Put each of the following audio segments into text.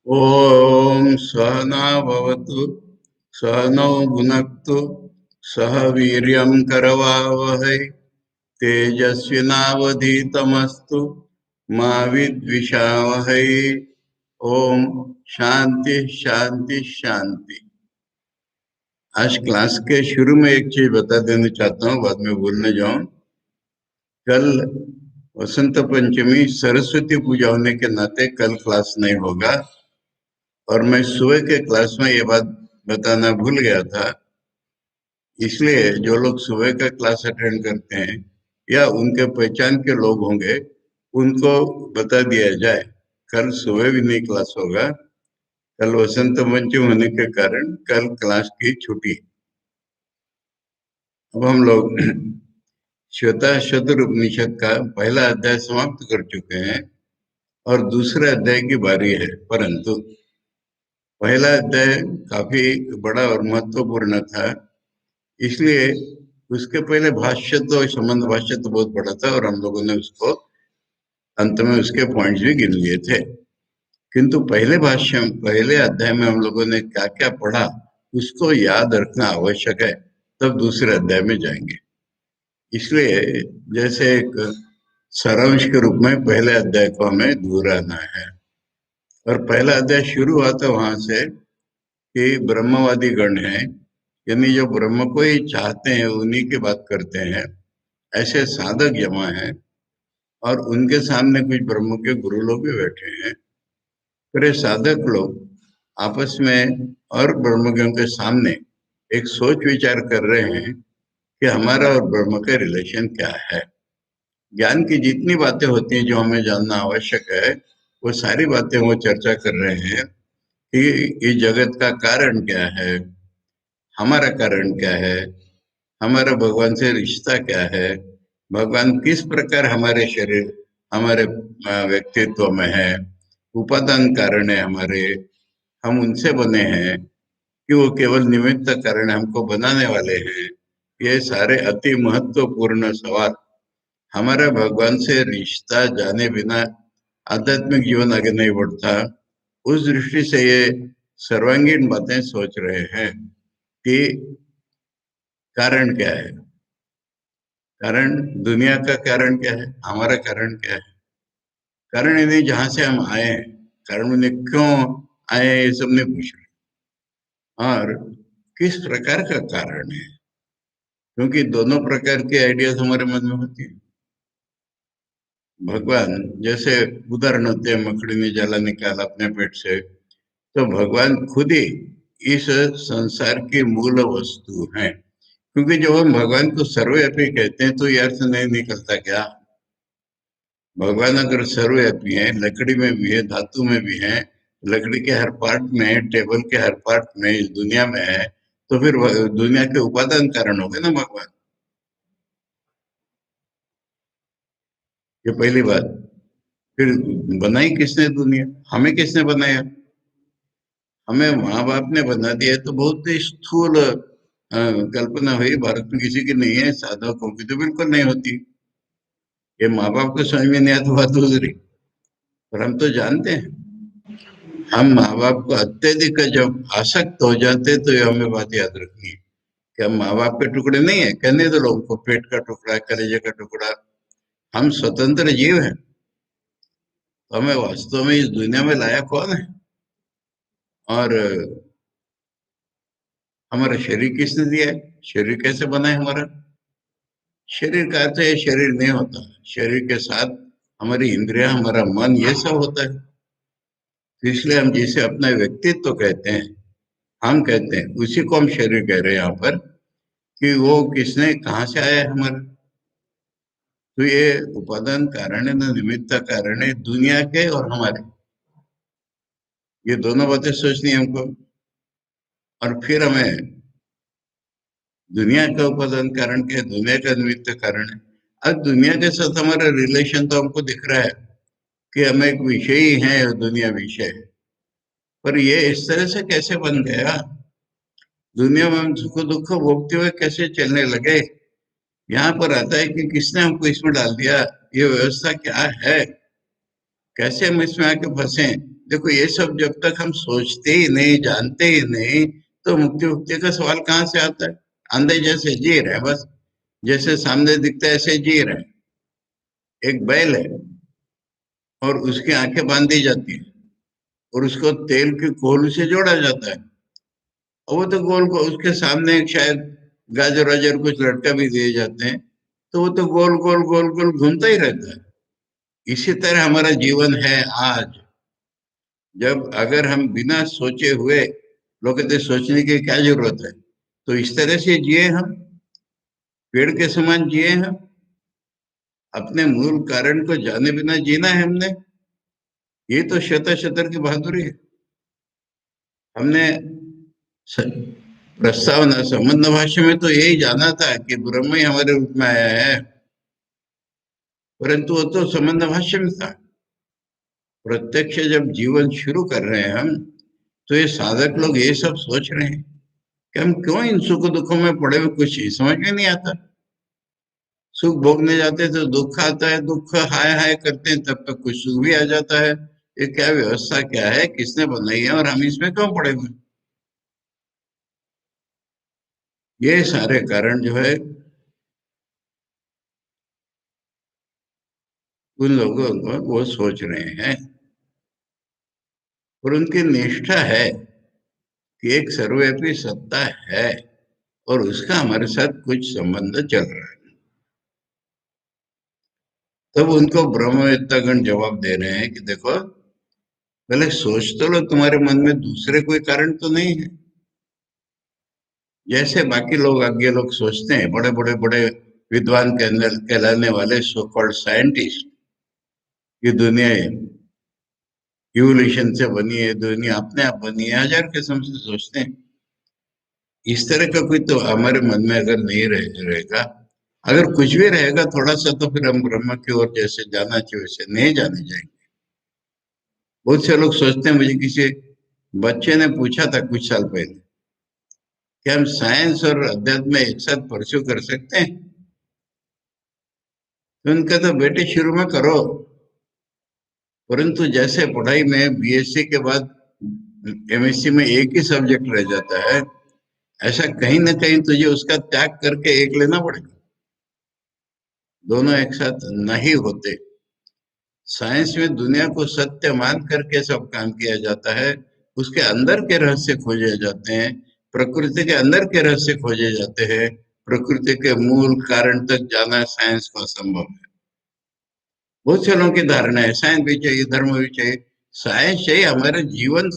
ओम सहना भवतु सहनौ भुनक्तु सह वीर्यं करवावहै तेजस्विनावधीतमस्तु मा विद्विषावहै। ओम शांति शांति शांति। आज क्लास के शुरू में एक चीज बता देना चाहता हूँ, बाद में भूलने जाऊं। कल वसंत पंचमी सरस्वती पूजा होने के नाते कल क्लास नहीं होगा, और मैं सुबह के क्लास में ये बात बताना भूल गया था। इसलिए जो लोग सुबह का क्लास अटेंड करते हैं या उनके पहचान के लोग होंगे, उनको बता दिया जाए कल सुबह भी नहीं क्लास होगा। कल वसंत पंचमी होने के कारण कल क्लास की छुट्टी। अब हम लोग श्वेताश्वतर उपनिषद का पहला अध्याय समाप्त कर चुके हैं और दूसरे अध्याय की बारी है। परंतु पहला अध्याय काफी बड़ा और महत्वपूर्ण था, इसलिए उसके पहले भाष्य तो संबंध भाष्य तो बहुत बड़ा था और हम लोगों ने उसको अंत में उसके पॉइंट्स भी गिन लिए थे। किंतु पहले भाष्य पहले अध्याय में हम लोगों ने क्या क्या पढ़ा उसको याद रखना आवश्यक है, तब दूसरे अध्याय में जाएंगे। इसलिए जैसे एक सारांश के रूप में पहले अध्याय को हमें दोहराना है। और पहला अध्याय शुरू हुआ था वहां से कि ब्रह्मवादी गण है, यानी जो ब्रह्म को ही चाहते हैं उन्हीं की बात करते हैं, ऐसे साधक जमा है और उनके सामने कुछ ब्रह्म के गुरु लोग भी बैठे हैं। फिर ये साधक लोग आपस में और ब्रह्मज्ञों के सामने एक सोच विचार कर रहे हैं कि हमारा और ब्रह्म का रिलेशन क्या है। ज्ञान की जितनी बातें होती हैं जो हमें जानना आवश्यक है, वो सारी बातें वो चर्चा कर रहे हैं कि इस जगत का कारण क्या है, हमारा कारण क्या है, हमारा भगवान से रिश्ता क्या है, भगवान किस प्रकार हमारे शरीर हमारे व्यक्तित्व में है, उपादान कारण है हमारे, हम उनसे बने हैं कि वो केवल निमित्त कारण हमको बनाने वाले हैं। ये सारे अति महत्वपूर्ण सवाल। हमारा भगवान से रिश्ता जाने बिना आध्यात्मिक जीवन आगे नहीं बढ़ता। उस दृष्टि से ये सर्वांगीण बातें सोच रहे हैं कि कारण क्या है, कारण दुनिया का कारण क्या है, हमारा कारण क्या है। कारण यानी जहां से हम आए हैं, कारण मैंने क्यों आए ये सब नहीं पूछ रहे, और किस प्रकार का कारण है, क्योंकि दोनों प्रकार के आइडियाज हमारे मन में होती है। भगवान जैसे उदाहरण होते हैं, मकड़ी ने जाला निकाला अपने पेट से, तो भगवान खुद ही इस संसार की मूल वस्तु है। क्योंकि जब हम भगवान को सर्वव्यापी कहते हैं तो ये अर्थ नहीं निकलता क्या भगवान अगर सर्वव्यापी है, लकड़ी में भी है, धातु में भी है, लकड़ी के हर पार्ट में है, टेबल के हर पार्ट में, इस दुनिया में है, तो फिर दुनिया के उपादान कारण हो गए ना भगवान। ये पहली बात। फिर बनाई किसने दुनिया, हमें किसने बनाया? हमें माँ बाप ने बना दिया, तो बहुत ही स्थूल कल्पना हुई, भारत में किसी की नहीं है, साधकों की तो बिल्कुल नहीं होती। ये माँ बाप को समझ में नहीं आती बात दूसरी, पर हम तो जानते हैं। हम माँ बाप को अत्यधिक जब आसक्त हो जाते हैं तो ये हमें बात याद रखनी है कि हम माँ बाप के टुकड़े नहीं है। कहने दो लोगों को, पेट का टुकड़ा, कलेजे का टुकड़ा, हम स्वतंत्र जीव हैं। तो हमें वास्तव में इस दुनिया में लाया कौन है, और हमारा शरीर किसने दिया है, शरीर कैसे बना है हमारा? शरीर का अर्थ है शरीर नहीं होता, शरीर के साथ हमारी इंद्रिया, हमारा मन, ये सब होता है। तो इसलिए हम जिसे अपना व्यक्तित्व तो कहते हैं, हम कहते हैं, उसी को हम शरीर कह रहे हैं यहाँ पर, कि वो किसने कहाँ से आया है हमारा। तो ये उपादान कारण है ना, निमित्त कारण है दुनिया के और हमारे। ये दोनों बातें सोचनी है हमको। और फिर हमें दुनिया का उपादान कारण क्या है, दुनिया का निमित्त कारण है। अब दुनिया के साथ हमारा रिलेशन तो हमको दिख रहा है कि हम एक विषय ही है और दुनिया विषय है, पर ये इस तरह से कैसे बन गया, दुनिया में हम सुख दुख भोगते हुए कैसे चलने लगे। यहाँ पर आता है कि किसने हमको इसमें डाल दिया, ये व्यवस्था क्या है। कैसे हम इसमें आके फंसे? देखो, ये सब जब तक हम सोचते ही नहीं, जानते ही नहीं, तो मुक्ति मुक्ति का सवाल कहाँ से आता है? अंधे जैसे जी रहे हैं बस, जैसे सामने दिखता है ऐसे जी रहे हैं। एक बैल है और उसकी आंखें बांध दी जाती है और उसको तेल की कोल से जोड़ा जाता है, और वो तो गोल को उसके सामने शायद गाजर वाजर कुछ लटका भी दिए जाते हैं, तो वो तो गोल गोल गोल गोल घूमता ही रहता है। इसी तरह हमारा जीवन है आज। जब अगर हम बिना सोचे हुए, लोग कहते हैं, सोचने की क्या जरूरत है, तो इस तरह से जिए हम, पेड़ के समान जिए हम, अपने मूल कारण को जाने बिना जीना है हमने। ये तो शतर शतर की बहादुरी है। हमने स- प्रस्तावना संबंध भाष्य में तो यही जाना था कि ब्रह्म ही हमारे रूप में आया है, परंतु वो तो संबंध भाष्य में था। प्रत्यक्ष जब जीवन शुरू कर रहे हैं हम, तो ये साधक लोग ये सब सोच रहे हैं कि हम क्यों इन सुख दुखों में पड़े हुए, कुछ ही समझ में नहीं आता। सुख भोगने जाते हैं तो दुख आता है, दुख हाय हाय करते हैं, तब तक कुछ सुख भी आ जाता है। ये क्या व्यवस्था, क्या है, किसने बनाई है, और हम इसमें क्यों पड़े हुए? ये सारे कारण जो है, उन लोगों को वो सोच रहे हैं, और उनकी निष्ठा है कि एक सर्वव्यापी सत्ता है और उसका हमारे साथ कुछ संबंध चल रहा है। तब उनको ब्रह्मवेत्तागण जवाब दे रहे हैं कि देखो, पहले सोच तो लो, तुम्हारे मन में दूसरे कोई कारण तो नहीं है। जैसे बाकी लोग, अज्ञ लोग सोचते हैं, बड़े बड़े बड़े विद्वान के अंदर कहलाने वाले सो कॉल्ड साइंटिस्ट, ये दुनिया इवोल्यूशन से बनी है, दुनिया अपने आप बनी है, हजार किस्म से सोचते हैं। इस तरह का कोई तो हमारे मन में अगर नहीं रहेगा, अगर कुछ भी रहेगा थोड़ा सा, तो फिर हम ब्रह्म की ओर जैसे जाना चाहिए वैसे नहीं जाने जाएंगे। बहुत से लोग सोचते हैं, मुझे किसी बच्चे ने पूछा था कुछ साल पहले कि हम साइंस और अध्यात्म एक साथ परस्यू कर सकते हैं? तो उनका तो बेटे शुरू में करो, परंतु जैसे पढ़ाई में बीएससी के बाद एमएससी में एक ही सब्जेक्ट रह जाता है, ऐसा कहीं ना कहीं तुझे उसका त्याग करके एक लेना पड़ेगा। दोनों एक साथ नहीं होते। साइंस में दुनिया को सत्य मान करके सब काम किया जाता है, उसके अंदर के रहस्य खोजे जाते हैं, प्रकृति के अंदर के रहस्य खोजे जाते हैं। प्रकृति के मूल कारण तक जाना साइंस को असंभव है। बहुत से लोगों की धारणा है साइंस भी चाहिए, धर्म भी चाहिए। साइंस चाहिए हमारे जीवन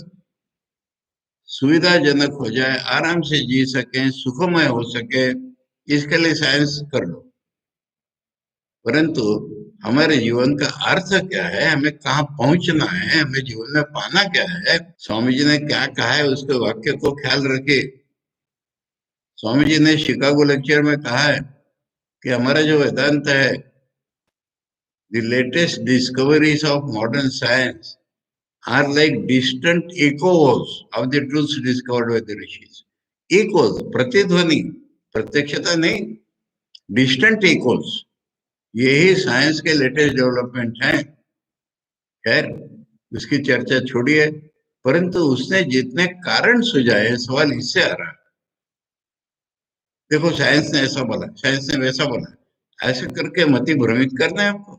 सुविधाजनक हो जाए, आराम से जी सके, सुखमय हो सके, इसके लिए साइंस कर लो। परंतु हमारे जीवन का अर्थ क्या है, हमें कहाँ पहुंचना है, हमें जीवन में पाना क्या है, स्वामी जी ने क्या कहा है, उसके वाक्य को ख्याल रखे। स्वामी जी ने शिकागो लेक्चर में कहा है कि हमारा जो वेदांत है, the latest discoveries of modern science are like distant echoes of the truths discovered by the rishis. Echoes, प्रतिध्वनि, प्रत्यक्षता नहीं, डिस्टेंट इकोज, यही साइंस के लेटेस्ट डेवलपमेंट हैं। खैर, उसकी चर्चा छोड़िए, परंतु उसने जितने कारण सुझाए, सवाल इससे आ रहा है, देखो साइंस ने ऐसा बोला, साइंस ने वैसा बोला, ऐसे करके मति भ्रमित करना है आपको।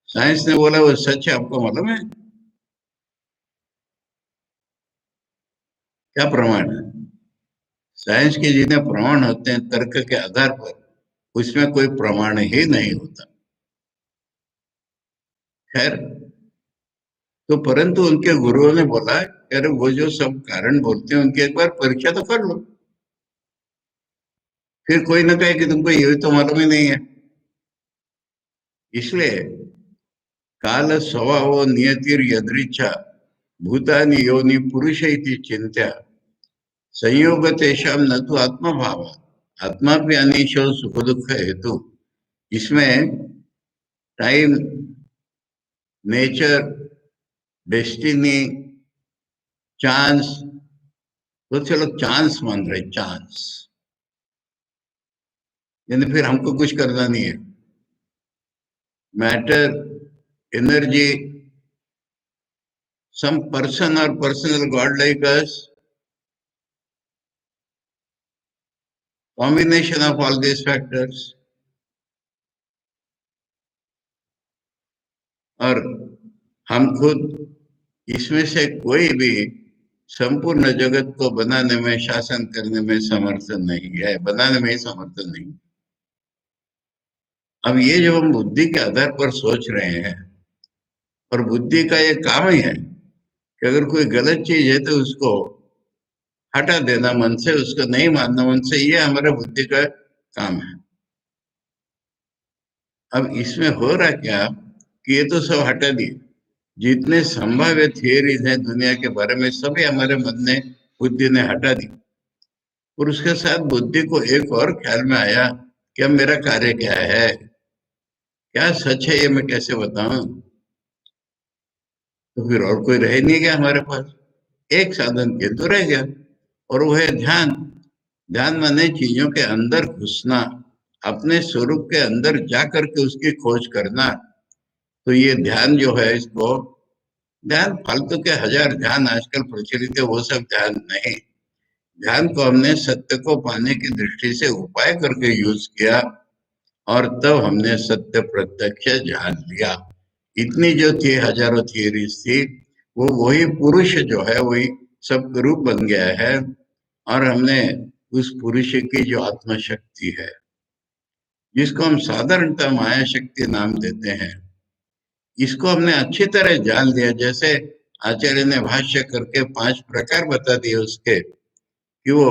साइंस ने बोला वो सच है, आपको मालूम है? क्या प्रमाण है? साइंस के जितने प्रमाण होते हैं तर्क के आधार पर, उसमें कोई प्रमाण ही नहीं होता। खैर, तो परंतु उनके गुरुओं ने बोला, अरे वो जो सब कारण बोलते हैं उनकी एक बार परीक्षा तो कर लो, फिर कोई ना कहे कि तुमको ये तो मालूम ही नहीं है। इसलिए काल स्वभाव नियतिर यदृच्छा भूतानि योनि पुरुष इति चिंत्या संयोग तेषाम न तो आत्मा भाव आत्मा भी अनिशो सुख दुख हेतु। इसमें टाइम, नेचर, डेस्टिनी, चांस, तो चलो चांस मान रहे, चांस यानी फिर हमको कुछ करना नहीं है। matter, energy, some person or personal God like us, combination of all these factors, और हम खुद इसमें से कोई भी संपूर्ण जगत को बनाने में, शासन करने में समर्थ नहीं है, बनाने में ही समर्थ नहीं। अब ये जो हम बुद्धि के आधार पर सोच रहे हैं, और बुद्धि का ये काम ही है कि अगर कोई गलत चीज है तो उसको हटा देना मन से, उसको नहीं मानना मन से, ये हमारे बुद्धि का काम है। अब इसमें हो रहा क्या कि ये तो सब हटा दिए, जितने संभाव्य थियरीज हैं दुनिया के बारे में सभी हमारे मन ने, बुद्धि ने हटा दी। और उसके साथ बुद्धि को एक और ख्याल में आया कि अब मेरा कार्य क्या है, क्या सच है, ये मैं कैसे बताऊं। तो फिर और कोई रह नहीं गया हमारे पास, एक साधन केंद्र रह गया, और वो है ध्यान। ध्यान माने चीजों के अंदर घुसना, अपने स्वरूप के अंदर जा करके उसकी खोज करना। तो ये ध्यान जो है, इसको ध्यान फालतू के हजार ध्यान आजकल प्रचलित है, वो सब ध्यान नहीं। ध्यान को हमने सत्य को पाने की दृष्टि से उपाय करके यूज किया, और तब हमने सत्य प्रत्यक्ष जान लिया। इतनी जो थी हजारों थियरीज थी, वो वही पुरुष जो है वही सब रूप बन गया है। और हमने उस पुरुष की जो आत्मशक्ति है, जिसको हम साधारणतः माया शक्ति नाम देते हैं, इसको हमने अच्छी तरह जान लिया। जैसे आचार्य ने भाष्य करके 5 प्रकार बता दिए उसके, कि वो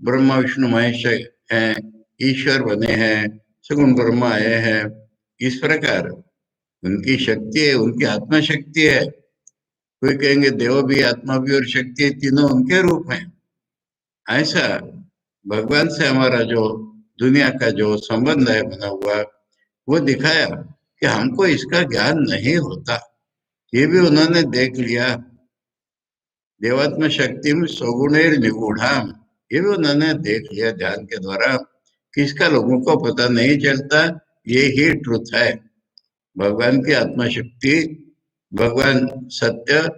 ब्रह्मा विष्णु महेश हैं, ईश्वर बने हैं, सगुण ब्रह्मा आए हैं। इस प्रकार उनकी शक्ति है, उनकी आत्मा शक्ति है। कोई कहेंगे देव भी, आत्मा भी और शक्ति है, तीनों उनके रूप हैं। ऐसा भगवान से हमारा जो दुनिया का जो संबंध है बना हुआ, वो दिखाया कि हमको इसका ज्ञान नहीं होता। ये भी उन्होंने देख लिया। देवात्म शक्ति में सगुणेर निगूढ़ाम, ये भी उन्होंने देख लिया ध्यान के द्वारा। किसका लोगों को पता नहीं चलता, ये ही ट्रुथ है। भगवान की आत्मा शक्ति, भगवान सत्य,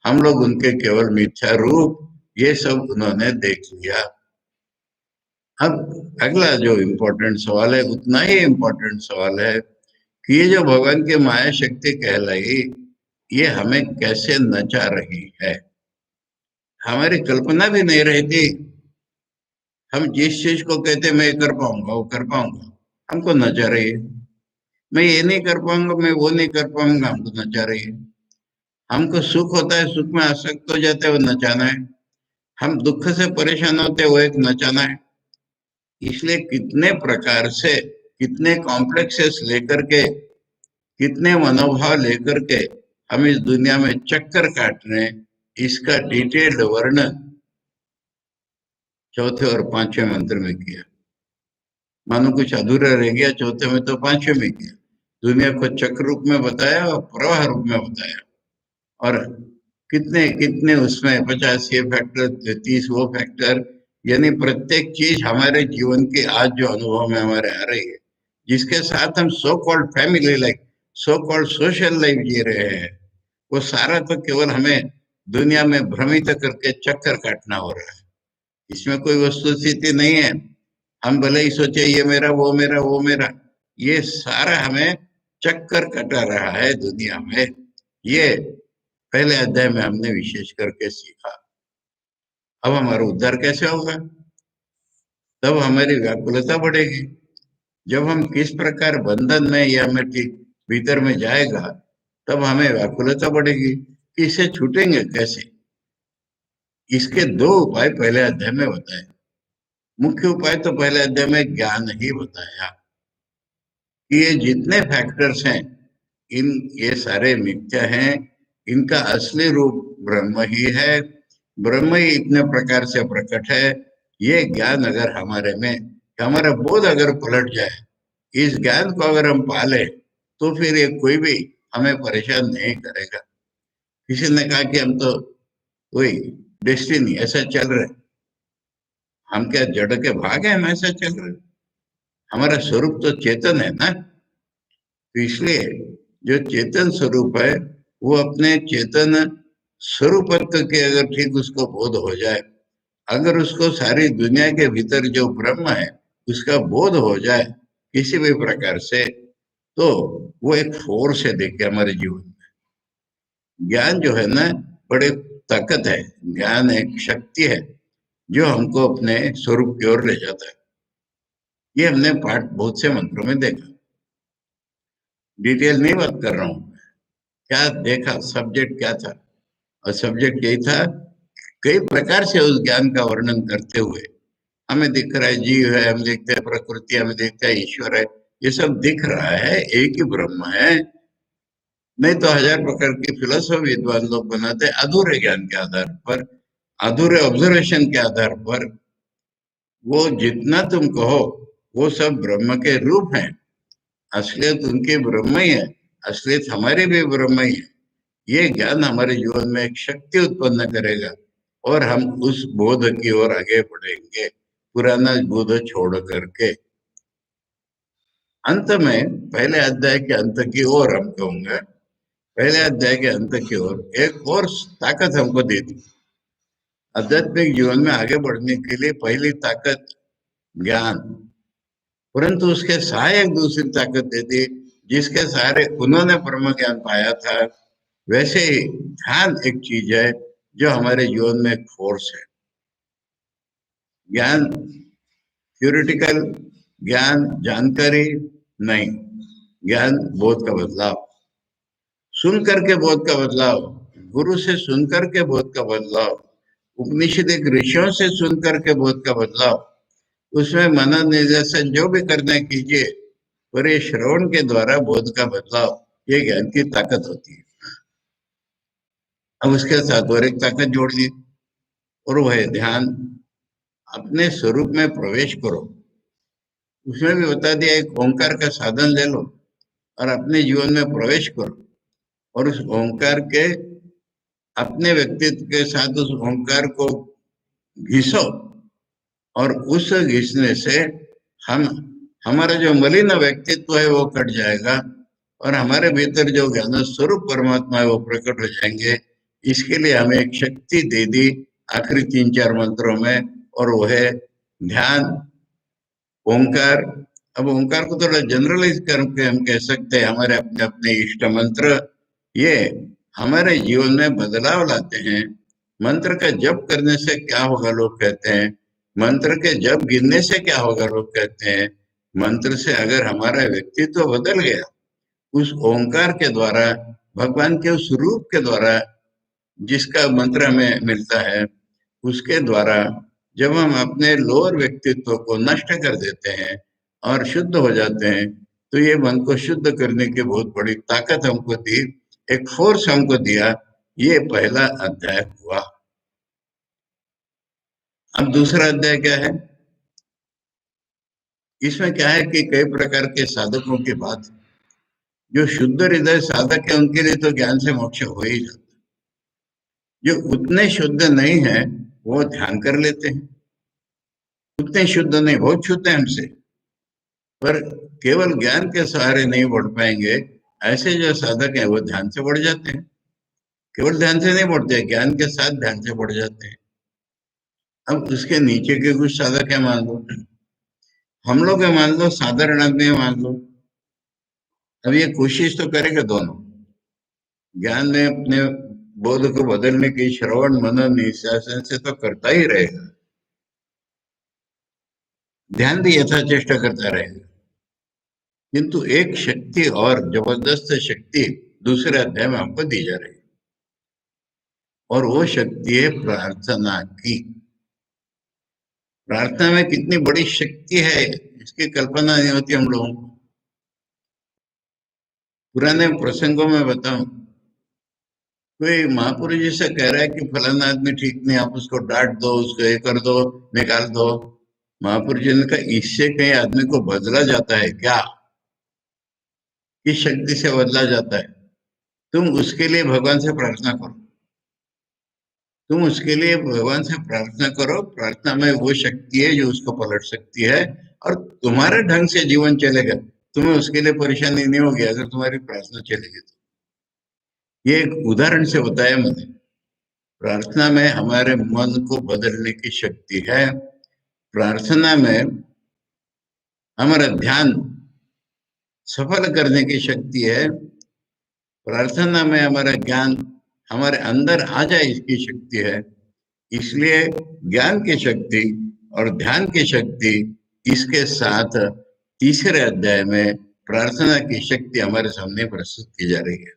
हम लोग उनके केवल मिथ्या रूप, ये सब उन्होंने देख लिया। अब अगला जो इम्पोर्टेंट सवाल है, उतना ही इम्पोर्टेंट सवाल है कि ये जो भगवान की माया शक्ति कहलाई, ये हमें कैसे नचा रही है। हमारी कल्पना भी नहीं रहती। हम जिस चीज को कहते मैं कर पाऊंगा, वो कर पाऊंगा, हमको नचा रही है। मैं ये नहीं कर पाऊंगा, मैं वो नहीं कर पाऊंगा, हमको नचा रही है। हमको सुख होता है, सुख में आसक्त हो जाते हैं, वो नचाना है। हम दुख से परेशान होते हैं, वो एक नचाना है। इसलिए कितने प्रकार से, कितने कॉम्प्लेक्सेस लेकर के, कितने मनोभाव लेकर के हम इस दुनिया में चक्कर काट रहे हैं, इसका डिटेल्ड वर्णन चौथे और पांचवें मंत्र में किया। मानो कुछ अधूरा रह गया चौथे में, तो पांचवें में किया। दुनिया को चक्र रूप में बताया और प्रवाह रूप में बताया। और कितने कितने उसमें 50 ये फैक्टर, 30 वो फैक्टर, यानी प्रत्येक चीज हमारे जीवन के आज जो अनुभव में हमारे आ रही है, जिसके साथ हम so called family life, so called social life जी रहे हैं, वो सारा तो केवल हमें दुनिया में भ्रमित करके चक्कर काटना हो रहा है। इसमें कोई वस्तु स्थिति नहीं है। हम भले ही सोचे ये मेरा, वो मेरा, वो मेरा, ये सारा हमें चक्कर कटा रहा है दुनिया में। ये पहले अध्याय में हमने विशेष करके सीखा। अब हमारा उद्धार कैसे होगा? तब हमारी व्याकुलता बढ़ेगी। जब हम किस प्रकार बंधन में, या हमें ठीक भीतर में जाएगा, तब हमें व्याकुलता बढ़ेगी कि इससे छूटेंगे कैसे। इसके दो उपाय पहले अध्याय में बताए। मुख्य उपाय तो पहले अध्याय में ज्ञान ही बताया कि ये जितने फैक्टर्स हैं, इन ये सारे मिथ्या हैं। इनका असली रूप ब्रह्म ही है। ब्रह्म ही इतने प्रकार से प्रकट है। ये ज्ञान अगर हमारे में, हमारा बोध अगर पलट जाए, इस ज्ञान को अगर हम पाले, तो फिर ये कोई भी हमें परेशान नहीं करेगा। किसी ने कहा कि हम तो कोई डेस्टिनी ऐसा चल रहे, हम क्या जड़ के भाग हैं, हम ऐसा चल रहे? हमारा स्वरूप तो चेतन है ना। तो इसलिए जो चेतन स्वरूप है वो अपने चेतन स्वरूपत्व के अगर ठीक उसको बोध हो जाए, अगर उसको सारी दुनिया के भीतर जो ब्रह्म है उसका बोध हो जाए किसी भी प्रकार से, तो वो एक फोर्स है देखिए हमारे जीवन में। ज्ञान जो है ना, बड़े ताकत है। ज्ञान एक शक्ति है जो हमको अपने स्वरूप की ओर ले जाता है। ये हमने पाठ बहुत से मंत्रों में देखा, डिटेल नहीं बात कर रहा हूँ। क्या देखा, सब्जेक्ट क्या था, और सब्जेक्ट यही था, कई प्रकार से उस ज्ञान का वर्णन करते हुए हमें दिख रहा है जीव है, हम देखते हैं प्रकृति, हमें देखते हैं ईश्वर है, ये सब दिख रहा है, एक ही ब्रह्म है। नहीं तो हजार प्रकार की फिलोसफी विद्वान लोग बनाते हैं अधूरे ज्ञान के आधार पर, अधूरे ऑब्जर्वेशन के आधार पर। वो जितना तुम कहो वो सब ब्रह्म के रूप हैं, असलियत उनकी ब्रह्म ही है, असलियत हमारी भी ब्रह्म ही है। ये ज्ञान हमारे जीवन में एक शक्ति उत्पन्न करेगा और हम उस बोध की ओर आगे बढ़ेंगे, पुराना बोध छोड़ करके। अंत में पहले अध्याय के अंत की ओर हम कहूंगा, पहले अध्याय के अंत की ओर एक और ताकत हमको दे दी। आध्यात्मिक जीवन में आगे बढ़ने के लिए पहली ताकत ज्ञान, परंतु उसके सहायक दूसरी ताकत दे दी जिसके सहारे उन्होंने ब्रह्म ज्ञान पाया था। वैसे ही ध्यान एक चीज है जो हमारे जीवन में एक फोर्स है। ज्ञान थ्योरेटिकल, ज्ञान जानकारी नहीं, ज्ञान बोध का बदलाव, सुन करके बोध का बदलाव, गुरु से सुन करके बोध का बदलाव, उपनिषदिक ऋषियों से सुन करके बोध का बदलाव, उसमें मनन निदर्शन जो भी करना कीजिए, पर ये श्रवण के द्वारा बोध का बदलाव, ये ज्ञान की ताकत होती है। अब उसके साथ और एक ताकत जोड़ दी, और वह है ध्यान। अपने स्वरूप में प्रवेश करो। उसमें भी बता दिया एक ओंकार का साधन ले लो और अपने जीवन में प्रवेश करो, और उस ओंकार के अपने व्यक्तित्व के साथ उस ओंकार को घिसो, और उस घिसने से हम हमारा जो मलिन व्यक्तित्व है वो कट जाएगा, और हमारे भीतर जो ज्ञान स्वरूप परमात्मा है वो प्रकट हो जाएंगे। इसके लिए हमें एक शक्ति दे दी आखिरी 3-4 मंत्रों में, और वो है ध्यान, ओंकार। अब ओंकार को थोड़ा जनरलाइज करके हम कह सकते हैं हमारे अपने अपने इष्ट मंत्र। ये हमारे जीवन में बदलाव लाते हैं। मंत्र का जप करने से क्या होगा लोग कहते हैं, मंत्र के जप गिनने से क्या होगा लोग कहते हैं। मंत्र से अगर हमारा व्यक्तित्व बदल गया, उस ओंकार के द्वारा, भगवान के उस रूप के द्वारा जिसका मंत्र हमें मिलता है, उसके द्वारा जब हम अपने लोअर व्यक्तित्व को नष्ट कर देते हैं और शुद्ध हो जाते हैं, तो ये मन को शुद्ध करने की बहुत बड़ी ताकत हमको दी, एक फोर्स हमको दिया। ये पहला अध्याय हुआ। अब दूसरा अध्याय क्या है? इसमें क्या है कि कई प्रकार के साधकों की बात, जो शुद्ध हृदय साधक है उनके लिए तो ज्ञान से मोक्ष हो ही जाता है। जो उतने शुद्ध नहीं है वो ध्यान कर लेते हैं, उतने शुद्ध नहीं, बहुत शुद्ध है हमसे, पर केवल ज्ञान के सहारे नहीं बढ़ पाएंगे। ऐसे जो साधक हैं वो ध्यान से बढ़ जाते हैं, केवल ध्यान से नहीं बढ़ते, ज्ञान के साथ ध्यान से बढ़ जाते हैं। अब उसके नीचे के कुछ साधक है मान लो, हम लोग है मान लो, साधारण आदमी है मान लो। अब ये कोशिश तो करेगा दोनों, ज्ञान में अपने बोध को बदलने की श्रवण मनन निशासन से तो करता ही रहेगा, ध्यान भी यथाचेष्टा करता रहेगा। किंतु एक शक्ति और जबरदस्त शक्ति दूसरे अध्याय में हमको दी जा रही है, और वो शक्ति है प्रार्थना की। प्रार्थना में कितनी बड़ी शक्ति है इसकी कल्पना नहीं होती हम लोगों को। पुराने प्रसंगों में बताऊं, कोई महापुरुष जी से कह रहा है कि फलाना आदमी ठीक नहीं, आप उसको डांट दो, उसको ये कर दो, निकाल दो। महापुरुष जी ने कहा इससे कहीं आदमी को बदला जाता है क्या? किस शक्ति से बदला जाता है? तुम उसके लिए भगवान से प्रार्थना करो, तुम उसके लिए भगवान से प्रार्थना करो। प्रार्थना में वो शक्ति है जो उसको पलट सकती है, और तुम्हारे ढंग से जीवन चलेगा तुम्हें उसके लिए परेशानी नहीं होगी अगर तुम्हारी प्रार्थना चलेगी तो। ये एक उदाहरण से बताया मैंने। प्रार्थना में हमारे मन को बदलने की शक्ति है। प्रार्थना में हमारा ध्यान सफल करने की शक्ति है। प्रार्थना में हमारा ज्ञान हमारे अंदर आ जाए इसकी शक्ति है। इसलिए ज्ञान की शक्ति और ध्यान की शक्ति, इसके साथ तीसरे अध्याय में प्रार्थना की शक्ति हमारे सामने प्रस्तुत की जा रही है।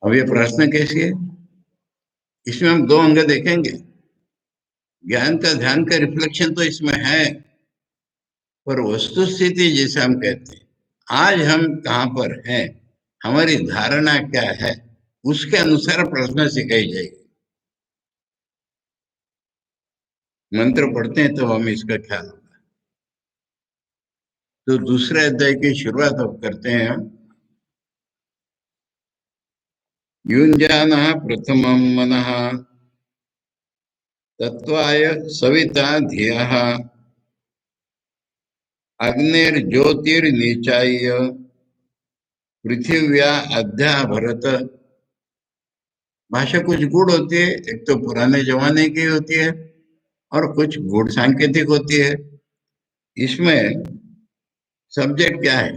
अब ये प्रार्थना कैसी है, इसमें हम दो अंग देखेंगे। ज्ञान का ध्यान का रिफ्लेक्शन तो इसमें है, पर वस्तु स्थिति जैसे हम कहते हैं, आज हम कहाँ पर हैं, हमारी धारणा क्या है, उसके अनुसार प्रार्थना सिखाई जाएगी। मंत्र पढ़ते हैं तो हमें इसका ख्याल होगा। तो दूसरे अध्याय की शुरुआत अब करते हैं हम। युञ्जानः प्रथमं मनः तत्त्वाय सविता धियः अग्निर्ज्योतिर्निचाय्य पृथिव्या अद्या भरत। भाषा कुछ गूढ़ होती है, एक तो पुराने जमाने की होती है और कुछ गूढ़ सांकेतिक होती है। इसमें सब्जेक्ट क्या है,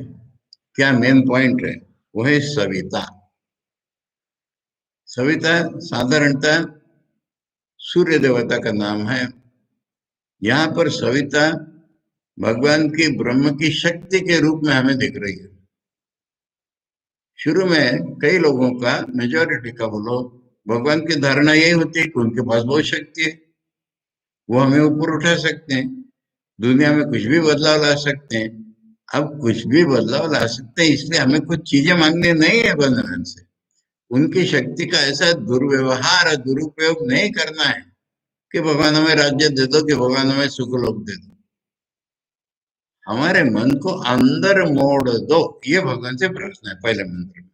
क्या मेन पॉइंट है, वो है सविता। सविता साधारणतः सूर्य देवता का नाम है। यहाँ पर सविता भगवान की ब्रह्म की शक्ति के रूप में हमें दिख रही है। शुरू में कई लोगों का, मेजोरिटी का बोलो, भगवान की धारणा यही होती है कि उनके पास बहुत शक्ति है, वो हमें ऊपर उठा सकते हैं, दुनिया में कुछ भी बदलाव ला सकते हैं। अब कुछ भी बदलाव ला सकते हैं, इसलिए हमें कुछ चीजें मांगनी नहीं है भगवान से। उनकी शक्ति का ऐसा दुर्व्यवहार, दुरुपयोग नहीं करना है कि भगवान हमें राज्य दे दो, कि भगवान हमें सुख लोक दे दो। हमारे मन को अंदर मोड़ दो, ये भगवान से प्रार्थना है पहले मंत्र में।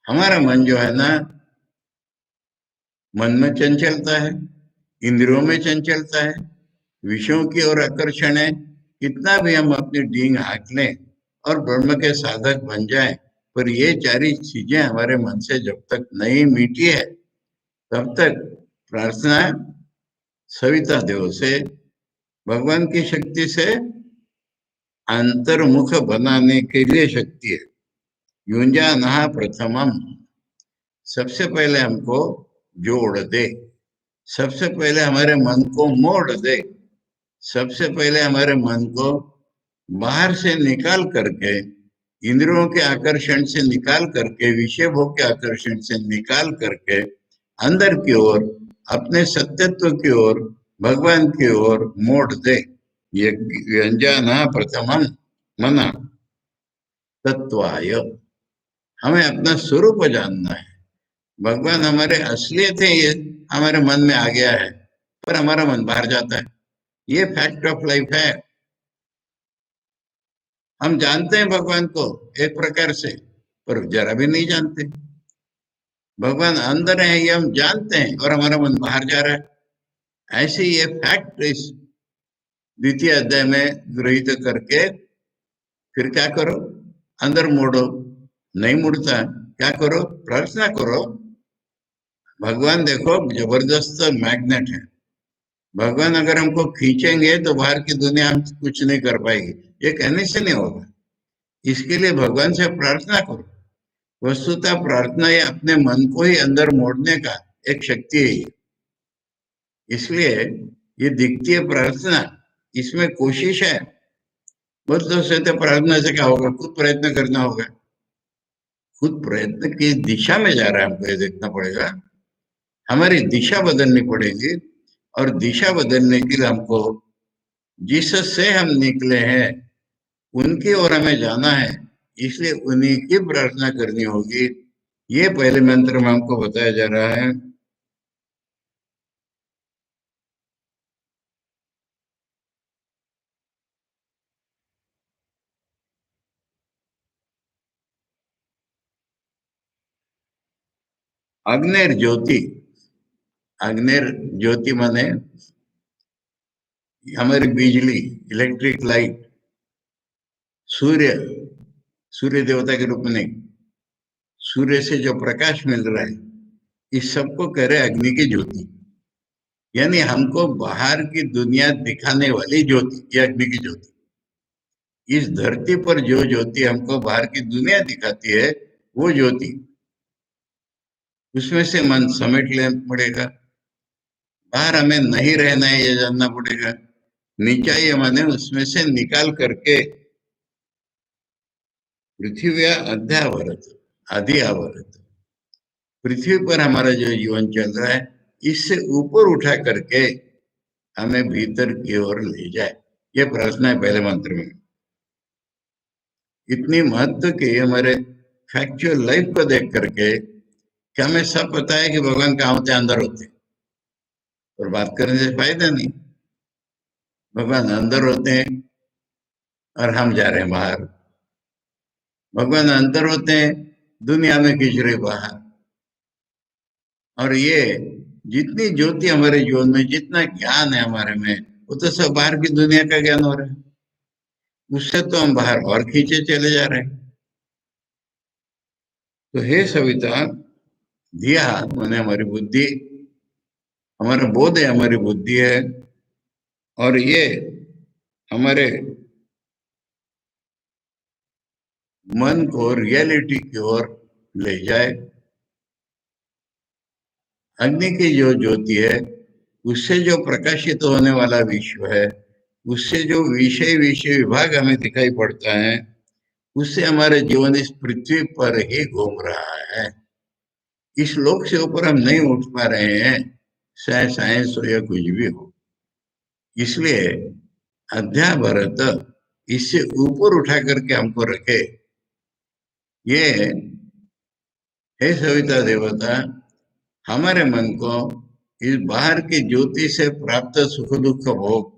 हमारा मन जो है ना, मन में चंचलता है, इंद्रियों में चंचलता है, विषयों की ओर आकर्षण है। कितना भी हम अपनी डींग हाँक लें और ब्रह्म के साधक बन जाएं, पर ये चारी चीजें हमारे मन से जब तक नहीं मिटी है, तब तक प्रार्थना सविता देव से, भगवान की शक्ति से अंतर्मुख बनाने के लिए शक्ति है। युंजानः प्रथमम, सबसे पहले हमको जोड़ दे, सबसे पहले हमारे मन को मोड़ दे, सबसे पहले हमारे मन को बाहर से निकाल करके, इंद्रियों के आकर्षण से निकाल करके, विषय भोग के आकर्षण से निकाल करके अंदर की ओर, अपने सत्यत्व की ओर, भगवान की ओर मोड़ दे। ये व्यंजना प्रथमम मना तत्वाय, हमें अपना स्वरूप जानना है। भगवान हमारे असलियत है, ये हमारे मन में आ गया है, पर हमारा मन बाहर जाता है। ये फैक्ट ऑफ लाइफ है। हम जानते हैं भगवान को एक प्रकार से, पर जरा भी नहीं जानते। भगवान अंदर है ये हम जानते हैं, और हमारा मन बाहर जा रहा है। ऐसे ये फैक्ट इस द्वितीय अध्याय में गृहीत करके फिर क्या करो, अंदर मोड़ो। नहीं मुड़ता, क्या करो, प्रार्थना करो। भगवान देखो जबरदस्त मैग्नेट है। भगवान अगर हमको खींचेंगे तो बाहर की दुनिया हम कुछ नहीं कर पाएगी, ये कहने से नहीं होगा। इसके लिए भगवान से प्रार्थना करो। वस्तुतः प्रार्थना ये अपने मन को ही अंदर मोड़ने का एक शक्ति है। इसलिए ये दिखती है प्रार्थना, इसमें कोशिश है। बहुत लोग कहते प्रार्थना से क्या होगा, खुद प्रयत्न करना होगा। खुद प्रयत्न किस दिशा में जा रहा है हमको ये देखना पड़ेगा। हमारी दिशा बदलनी पड़ेगी, और दिशा बदलने के लिए हमको जिससे हम निकले हैं उनकी ओर हमें जाना है, इसलिए उन्हीं की प्रार्थना करनी होगी। ये पहले मंत्र में हमको बताया जा रहा है। अग्निर ज्योति, अग्निर ज्योति माने हमारी बिजली, इलेक्ट्रिक लाइट, सूर्य, सूर्य देवता के रूप में नहीं, सूर्य से जो प्रकाश मिल रहा है, इस सबको कह रहे अग्नि की ज्योति। यानी हमको बाहर की दुनिया दिखाने वाली ज्योति, ये अग्नि की ज्योति। इस धरती पर जो ज्योति हमको बाहर की दुनिया दिखाती है, वो ज्योति, उसमें से मन समेट लेना पड़ेगा। बाहर हमें नहीं रहना है, ये जानना पड़ेगा। नीचाई माने उसमें से निकाल करके पृथ्वी अध्यावरत, आदि आवर्त, पृथ्वी पर हमारा जो जीवन चल रहा है, इससे ऊपर उठा करके हमें भीतर की ओर ले जाए, ये प्रार्थना है पहले मंत्र में। इतनी महत्व की हमारे फैक्चुअल लाइफ को देख करके कि हमें सब पता है कि भगवान कहाँ होते, अंदर होते, और बात करने से फायदा नहीं। भगवान अंदर होते हैं और हम जा रहे हैं बाहर। भगवान अंदर होते हैं, दुनिया में खींच रहे बाहर। और ये जितनी ज्योति हमारे जीवन में, जितना ज्ञान है हमारे में, वो तो सब बाहर की दुनिया का ज्ञान हो रहा है। उससे तो हम बाहर और खींचे चले जा रहे हैं। तो हे सविता, दिया मैंने हमारी बुद्धि, हमारा बोध है, हमारी बुद्धि है, और ये हमारे मन को रियलिटी की ओर ले जाए। अग्नि की जो ज्योति है, उससे जो प्रकाशित होने वाला विश्व है, उससे जो विषय विषय विभाग हमें दिखाई पड़ता है, उससे हमारा जीवन इस पृथ्वी पर ही घूम रहा है। इस लोक से ऊपर हम नहीं उठ पा रहे हैं, चाहे साइंस हो या कुछ भी हो। इसलिए अध्यावरत इससे ऊपर उठा करके हमको रखे। ये हे सविता देवता, हमारे मन को इस बाहर की ज्योति से प्राप्त सुख दुख भोग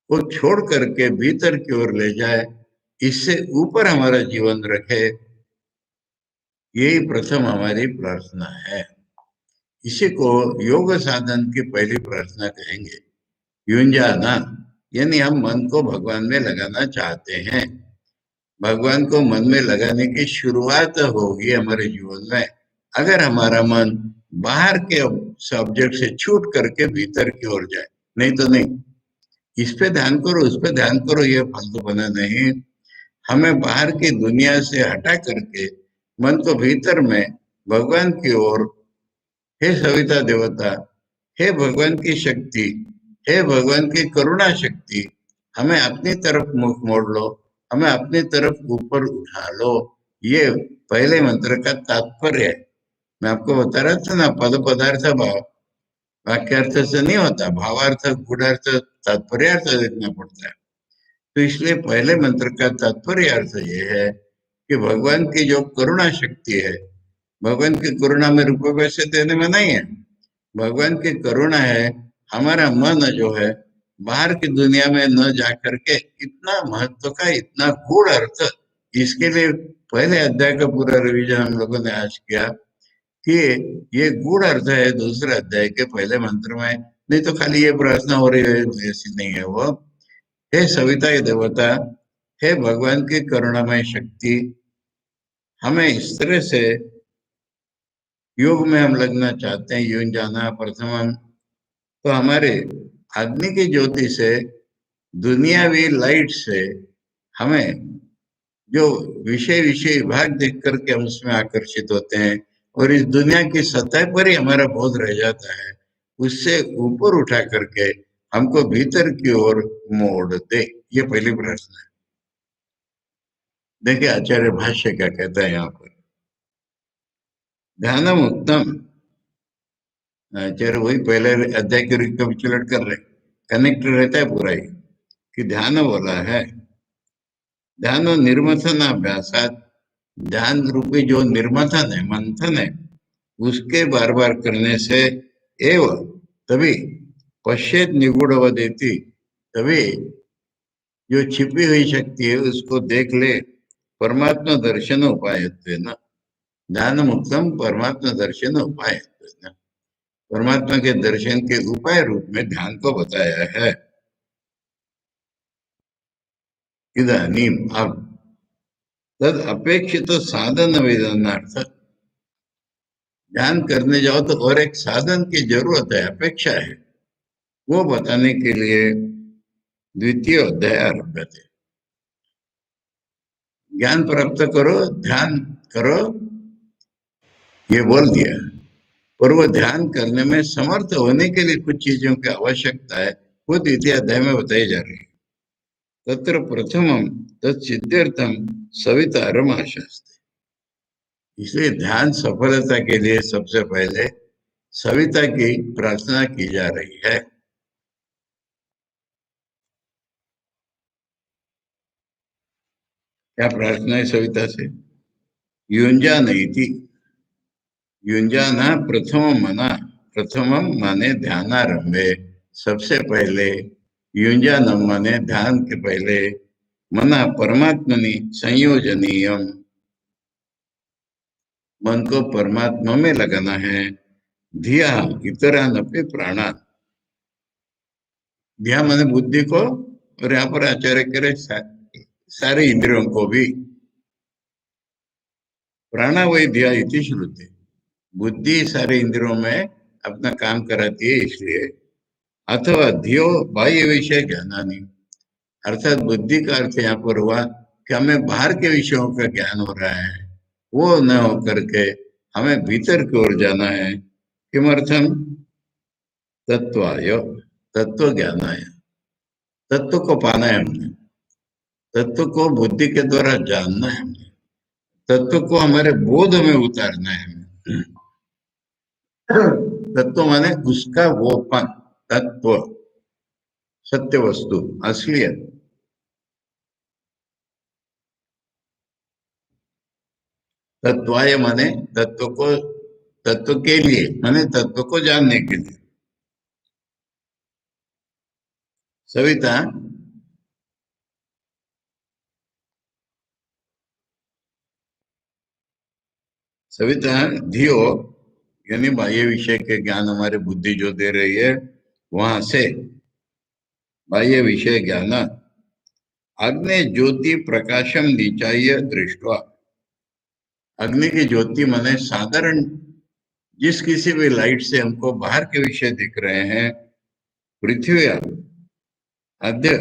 को छोड़ करके भीतर की ओर ले जाए, इससे ऊपर हमारा जीवन रखे। यही प्रथम हमारी प्रार्थना है। इसी को योग साधन की पहली प्रार्थना कहेंगे, युंजाना। यानी हम मन को भगवान में लगाना चाहते हैं। भगवान को मन में लगाने की शुरुआत होगी हमारे जीवन में, अगर हमारा मन बाहर के सब्जेक्ट से छूट करके भीतर की ओर जाए। नहीं तो नहीं। इस पे ध्यान करो, उस पे ध्यान करो, ये फालतू बना नहीं। हमें बाहर की दुनिया से हटा करके मन को भीतर में भगवान की ओर, हे सविता देवता, हे भगवान की शक्ति, हे भगवान की करुणा शक्ति, हमें अपनी तरफ मुख मोड़ लो, हमें अपनी तरफ ऊपर उठा लो। ये पहले मंत्र का तात्पर्य है। मैं आपको बता रहा था ना, पद पदार्थ भाव वाक्यार्थ से नहीं होता, भावार्थ गूढ़ार्थ तात्पर्यार्थ देखना पड़ता है। तो इसलिए पहले मंत्र का तात्पर्य अर्थ ये है कि भगवान की जो करुणा शक्ति है, भगवान की करुणा में रुपये पैसे देने में नहीं है। भगवान की करुणा है, हमारा मन जो है बाहर की दुनिया में न जा करके, इतना महत्व का, इतना गूढ़ अर्थ, इसके लिए पहले अध्याय का पूरा रिवीजन हम लोगों ने आज किया कि ये गूढ़ अर्थ है दूसरे अध्याय के पहले मंत्र में। नहीं तो खाली ये प्रार्थना हो रही है ऐसी नहीं है वो। हे सविता देवता, हे भगवान की करुणामय शक्ति, हमें इस तरह से योग में हम लगना चाहते हैं, यूं जाना प्रथम। तो हमारे अग्नि की ज्योति से, दुनियावी लाइट से हमें जो विषय विषय विभाग देख करके हम उसमें आकर्षित होते हैं, और इस दुनिया की सतह पर ही हमारा बोध रह जाता है, उससे ऊपर उठा करके हमको भीतर की ओर मोड़ दे। ये पहली प्रश्न है। देखिए आचार्य भाष्य क्या कहता है यहाँ पर। ध्यानम उत्तम, आचार्य वही पहले अध्याय के रिकैपिचुलेट कर रहे, कनेक्ट रहता है पूरा ही, कि ध्यान बोला है, ध्यान निर्मथन अभ्यासात, ध्यान रूपी जो निर्मथन है, मंथन है, उसके बार बार करने से एवं तभी पश्चेत निगूढ़ देती, तभी जो छिपी हुई शक्ति है उसको देख ले। परमात्मा दर्शन उपाय न ध्यान मुक्तम परमात्मा दर्शन उपाय। परमात्मा के दर्शन के उपाय रूप में ध्यान को बताया है। इदानीम अब तद अपेक्षित साधन वेदनार्थ, ध्यान करने जाओ तो और एक साधन की जरूरत है, अपेक्षा है, वो बताने के लिए द्वितीय अध्याय आरभ्य थे। ज्ञान प्राप्त करो, ध्यान करो, ये बोल दिया, पर वो ध्यान करने में समर्थ होने के लिए कुछ चीजों की आवश्यकता है, वो द्वितीय अध्याय में बताई जा रही है। तत्र प्रथमम तत्सिद्ध्यर्थम सवितारम आशास्ते, इसलिए ध्यान सफलता के लिए सबसे पहले सविता की प्रार्थना की जा रही है। क्या प्रार्थना है सविता से? युंजा नहीं थी, युंजाना प्रथम मना, प्रथमम माने ध्यानारंभे, सबसे पहले, युंजानम माने ध्यान के पहले, मना परमात्मनि संयोजनीयम, मन को परमात्मा में लगाना है। धिया इतरानपि प्राणान, धिया माने बुद्धि को, और यहाँ पर आचार्य करे सारे इंद्रियों को भी। प्राणा वही धिया इति श्रुति, बुद्धि सारे इंद्रियों में अपना काम कराती है इसलिए। अथवा धियो बाह्य विषय ज्ञानानी, अर्थात बुद्धि का अर्थ यहाँ पर हुआ कि हमें बाहर के विषयों का ज्ञान हो रहा है, वो न हो करके हमें भीतर की ओर जाना है। किमर्थम? तत्वाय, तत्व ज्ञानाय, तत्व को पाना है हमने, तत्व को बुद्धि के द्वारा जानना है हमने, तत्व को हमारे बोध में उतारना है हमें। तत्व माने उसका वोपन, तत्व सत्य वस्तु असलियत। तत्वाय माने तत्व को, तत्व के लिए माने तत्व को जानने के लिए। सविता सविता धियो यानी बाह्य विषय के ज्ञान हमारे बुद्धि जो दे रही है, वहां से बाह्य विषय ज्ञान, अग्नि ज्योति प्रकाशम निचाय दृष्टवा, अग्नि की ज्योति माने साधारण जिस किसी भी लाइट से हमको बाहर के विषय दिख रहे हैं, पृथ्वी अद्य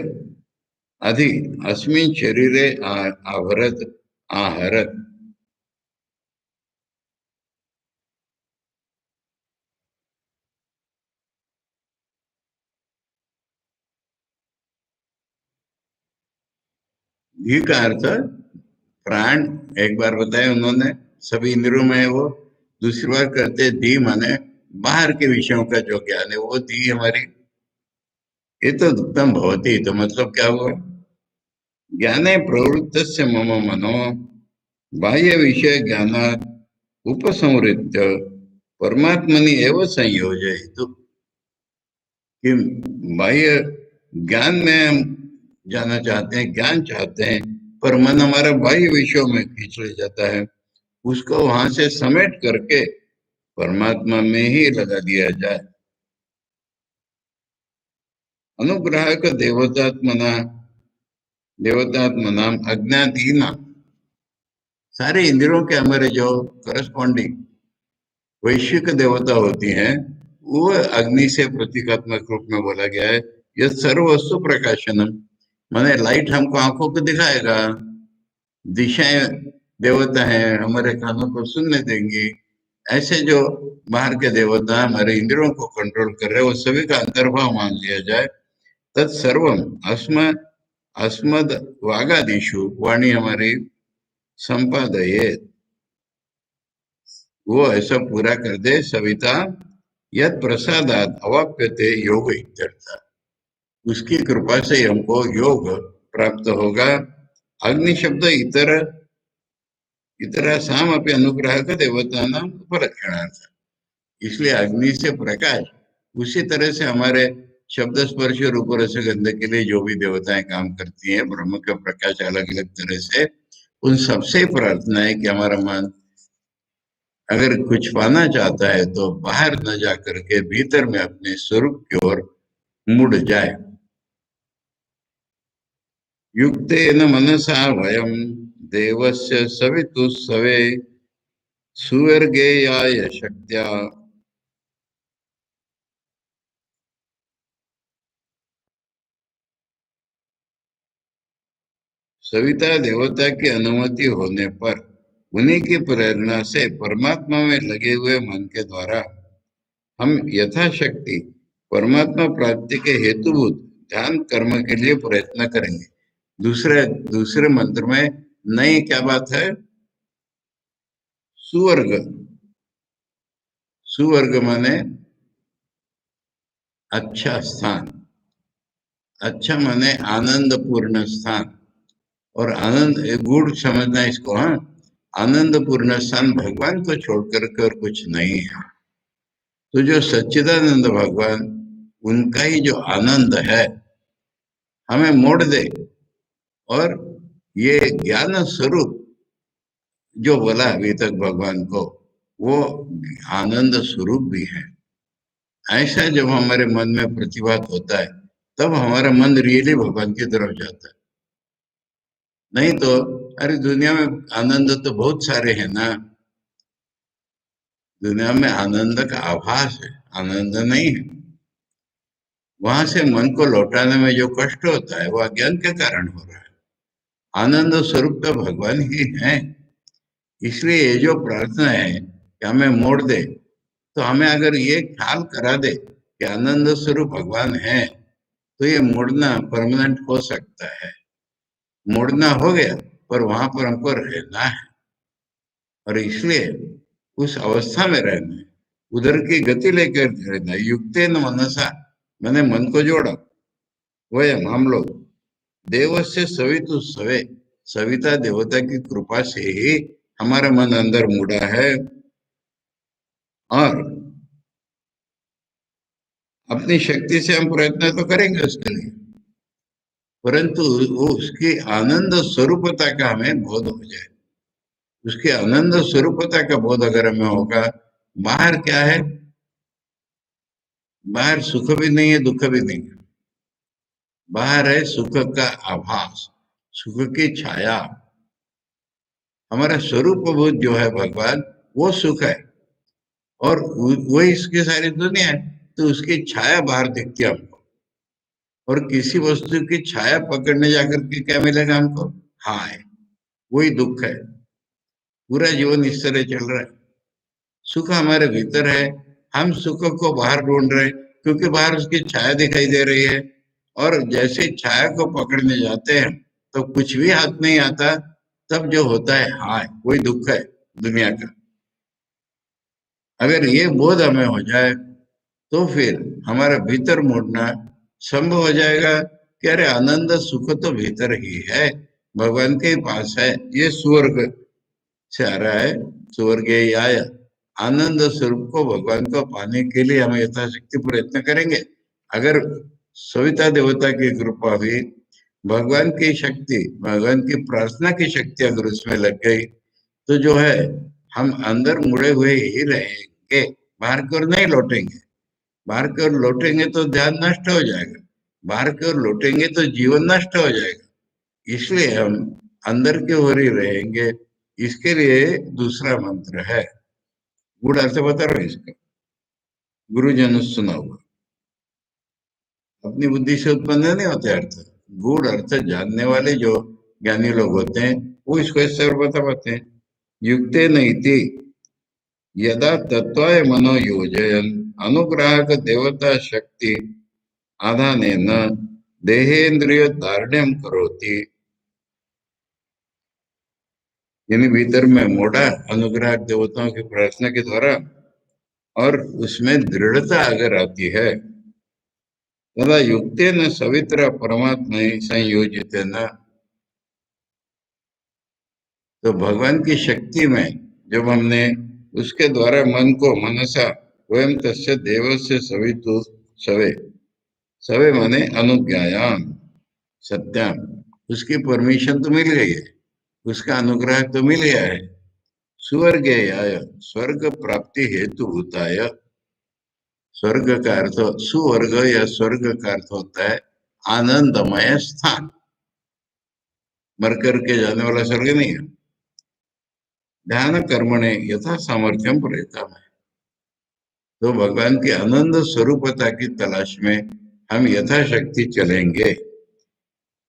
अधि अस्मिन शरीरे आवरत आहरत, घी का अर्थ प्राण, एक बार बताया उन्होंने, सभी इंद्रियों में है वो। दूसरी बार कहते धी माने बाहर के विषयों का जो ज्ञान है, वो धी हमारी। ये तो उत्तम भवती, तो मतलब क्या हुआ? ज्ञाने प्रवृत्त से मम मनो बाह्य विषय ज्ञान उपसंहृत्य परमात्मनि एवं संयोजयितु, कि बाह्य ज्ञान में हम जाना चाहते हैं, ज्ञान चाहते हैं, पर मन हमारा बाह्य विषयों में खींच ले जाता है, उसको वहां से समेट करके परमात्मा में ही लगा दिया जाए। अनुग्राहक देवतात्मना, देवतात्मनाम अज्ञातीना, सारे इंद्रियों के हमारे जो करस्पॉन्डिंग वैश्विक देवता होती हैं, वो अग्नि से प्रतीकात्मक रूप में बोला गया है। यह सर्व वस्तु प्रकाशनम, माने लाइट हमको आंखों को दिखाएगा, दिशाएं देवता है हमारे कानों को सुनने देंगी, ऐसे जो बाहर के देवता हमारे इंद्रियों को कंट्रोल कर रहे हैं, वो सभी का अंतर्भाव मान लिया जाए। तत्सर्वम अस्मद वागादिशु, वाणी हमारी संपादये, वो ऐसा पूरा कर दे सविता, यद प्रसादात अवाप्यते योग इत्यर्थ, उसकी कृपा से हमको योग प्राप्त होगा। अग्नि शब्द इतर इतरा साम अपने अनुग्रह का देवता नाम उपलक्षणार्थ, इसलिए अग्नि से प्रकाश, उसी तरह से हमारे शब्द स्पर्श रूप रस गंध के लिए जो भी देवताएं काम करती हैं, ब्रह्म का प्रकाश अलग अलग तरह से, उन सबसे प्रार्थना है कि हमारा मन अगर कुछ पाना चाहता है तो बाहर न जा करके भीतर में अपने स्वरूप की ओर मुड़ जाए। युक्तेन मनसा वयम देवस्य सवितुस्सवे सुवर्गेयाय शक्त्या। सविता देवता की अनुमति होने पर उन्हीं की प्रेरणा से परमात्मा में लगे हुए मन के द्वारा हम यथाशक्ति परमात्मा प्राप्ति के हेतुभूत ध्यान कर्म के लिए प्रयत्न करेंगे। दूसरे दूसरे मंत्र में नई क्या बात है? सुवर्ग। सुवर्ग माने अच्छा स्थान। अच्छा माने आनंद पूर्ण स्थान। और आनंद गुण समझना इसको। हाँ, आनंद पूर्ण स्थान भगवान को छोड़कर के और कुछ नहीं है। तो जो सच्चिदानंद भगवान, उनका ही जो आनंद है हमें मोड़ दे। और ये ज्ञान स्वरूप जो बोला अभी तक भगवान को, वो आनंद स्वरूप भी है। ऐसा जब हमारे मन में प्रतिभात होता है तब हमारा मन रियली भगवान की तरफ जाता है। नहीं तो अरे दुनिया में आनंद तो बहुत सारे हैं ना। दुनिया में आनंद का आभास है, आनंद नहीं है। वहां से मन को लौटाने में जो कष्ट होता है वो अज्ञान के कारण हो रहा है। आनंद स्वरूप तो भगवान ही है। इसलिए ये जो प्रार्थना है कि हमें मोड़ दे, तो हमें अगर ये ख्याल करा दे कि आनंद स्वरूप भगवान है तो ये मोड़ना परमानेंट हो सकता है। मोड़ना हो गया पर वहां पर हमको रहना है। और इसलिए उस अवस्था में रहना है, उधर की गति लेकर रहना है। युक्तेन मनसा, मैंने मन को जोड़ा। वयम हम लोग देवस्य सवितु सवे, सविता देवता की कृपा से ही हमारा मन अंदर मुड़ा है। और अपनी शक्ति से हम प्रयत्न तो करेंगे उसके लिए, परंतु वो उसकी आनंद स्वरूपता का हमें बोध हो जाए। उसके आनंद स्वरूपता का बोध अगर हमें होगा, बाहर क्या है? बाहर सुख भी नहीं है, दुख भी नहीं है। बाहर है सुख का आभास, सुख की छाया। हमारा स्वरूप बोध जो है भगवान, वो सुख है। और वही इसकी सारी दुनिया है। तो उसकी छाया बाहर दिखती है हमको। और किसी वस्तु की छाया पकड़ने जाकर के क्या मिलेगा हमको? हाय, वही दुख है। पूरा जीवन इस तरह चल रहा है। सुख हमारे भीतर है, हम सुख को बाहर ढूंढ रहे हैं क्योंकि बाहर उसकी छाया दिखाई दे रही है। और जैसे छाया को पकड़ने जाते हैं तो कुछ भी हाथ नहीं आता। तब जो होता है हाय, वही दुख है दुनिया का। अगर ये बोध हमें हो जाए तो फिर हमारा भीतर मुड़ना संभव हो जाएगा कि अरे आनंद सुख तो भीतर ही है, भगवान के पास है। ये स्वर्ग से आ रहा है। स्वर्गे आया आनंद स्वरूप को, भगवान को पाने के लिए हम यथाशक्ति प्रयत्न करेंगे। अगर सविता देवता की कृपा हुई, भगवान की शक्ति, भगवान की प्रार्थना की शक्ति अगर उसमें लग गई, तो जो है हम अंदर मुड़े हुए ही रहेंगे, बाहर की ओर नहीं लौटेंगे। बाहर की ओर लौटेंगे तो ध्यान नष्ट हो जाएगा। बाहर की ओर लौटेंगे तो जीवन नष्ट हो जाएगा। इसलिए हम अंदर की ओर ही रहेंगे। इसके लिए दूसरा मंत्र है। गुड़ अर्थ बता रहा हूं इसका, गुरुजन सुना हुआ। अपनी बुद्धि से उत्पन्न नहीं होते अर्थ। गुड़ अर्थ जानने वाले जो ज्ञानी लोग होते हैं वो इसको इस तरह बता पाते हैं। युक्ते नैति यदा तत्वाय मनो योजयन अनुग्राहक देवता शक्ति आधानेन देहेन्द्रिय धार्यम करोति। यानी भीतर में मोड़ा अनुग्रह देवताओं की प्रार्थना के द्वारा, और उसमें दृढ़ता अगर आती है, तदा युक्तेन सवित्र परमात्मा संयोजित न, तो भगवान की शक्ति में जब हमने उसके द्वारा मन को मनसा वयम तस्य देवस्य सवितु सवे, सवे माने अनुज्ञायाम सत्याम, उसकी परमिशन तो मिल गई है, उसका अनुग्रह तो मिल गया है। सुवर्गेयाय, स्वर्ग प्राप्ति हेतु भूताय। स्वर्ग का अर्थ, सुवर्ग या स्वर्ग का अर्थ होता है आनंदमय स्थान, मर करके जाने वाला स्वर्ग नहीं है। ध्यान कर्मणे यथा सामर्थ्यम प्रयतम है, तो भगवान की आनंद स्वरूपता की तलाश में हम यथाशक्ति चलेंगे।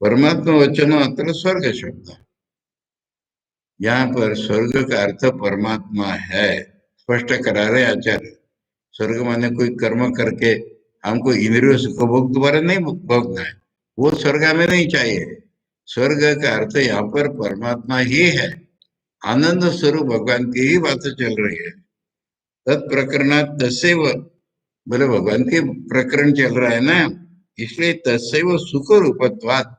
परमात्मा वचन अत्र स्वर्ग शब्द, यहाँ पर स्वर्ग का अर्थ परमात्मा है, स्पष्ट करा रहे आचार्य। स्वर्ग माने कोई कर्म करके हमको इंद्रियों सुख भोग दोबारा नहीं भोगना है, वो स्वर्ग हमें नहीं चाहिए। स्वर्ग का अर्थ यहाँ पर परमात्मा ही है, आनंद स्वरूप भगवान की ही बातें चल रही है। तत्प्रकरणात तस्सैव, बोले भगवान के प्रकरण चल रहा है ना, इसलिए तस्सैव सुख रूपत्वात्,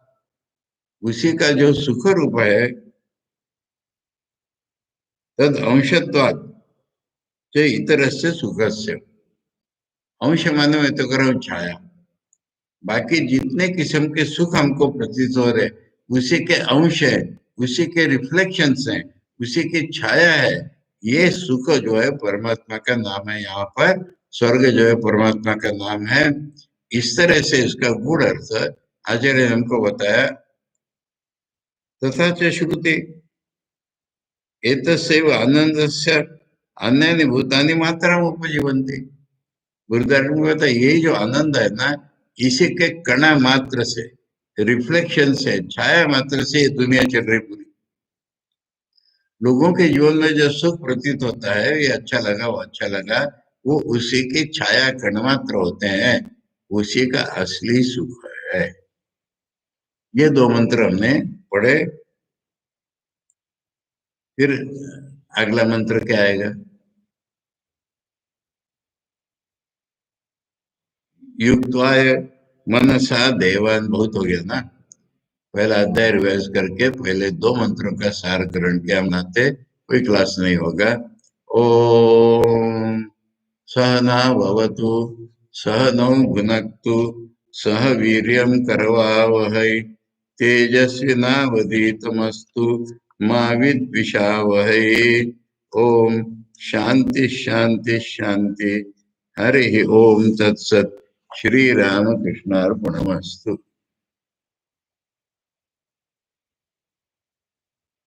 उसी का जो सुख रूप है, तद अंशत्वात् च इतरस्य सुखस्य, अंश माने में तो करो छाया, बाकी जितने किस्म के सुख हमको प्रतीत हो रहे उसी के अंश है, उसी के रिफ्लेक्शंस हैं, उसी की छाया है। ये सुख जो है परमात्मा का नाम है, यहाँ पर स्वर्ग जो है परमात्मा का नाम है। इस तरह से इसका गूढ़ अर्थ आचार्य ने हमको बताया। तथा च श्रुति एतस्यैव आनंदस्य अन्यानि भूतानि मात्रम् उपजीवन्ति, गुरुदेव ने बताया यही जो आनंद है ना, इसी के कणा मात्र से, रिफ्लेक्शन से, छाया मात्र से ये दुनिया चल रही पूरी। लोगों के जीवन में जो सुख प्रतीत होता है, ये अच्छा लगा वो अच्छा लगा, वो उसी की छाया कण मात्र होते हैं, उसी का असली सुख है। ये दो मंत्र हमने पढ़े। फिर अगला मंत्र क्या आएगा? युक्त्वाय मनसा देवान, बहुत हो गया ना। पहला अध्याय रिवाइज करके पहले दो मंत्रों का सार ग्रहण किया, नाते कोई क्लास नहीं होगा। ओम सहना भवतु, सहनौ भुनक्तु, सह वीर्यं करवावहै, तेजस्विनावधीतमस्तु मा विद्विषावहै। ओम शांति शांति शांति। हरि ओम तत्सत। श्री राम कृष्णार्पणमस्तु।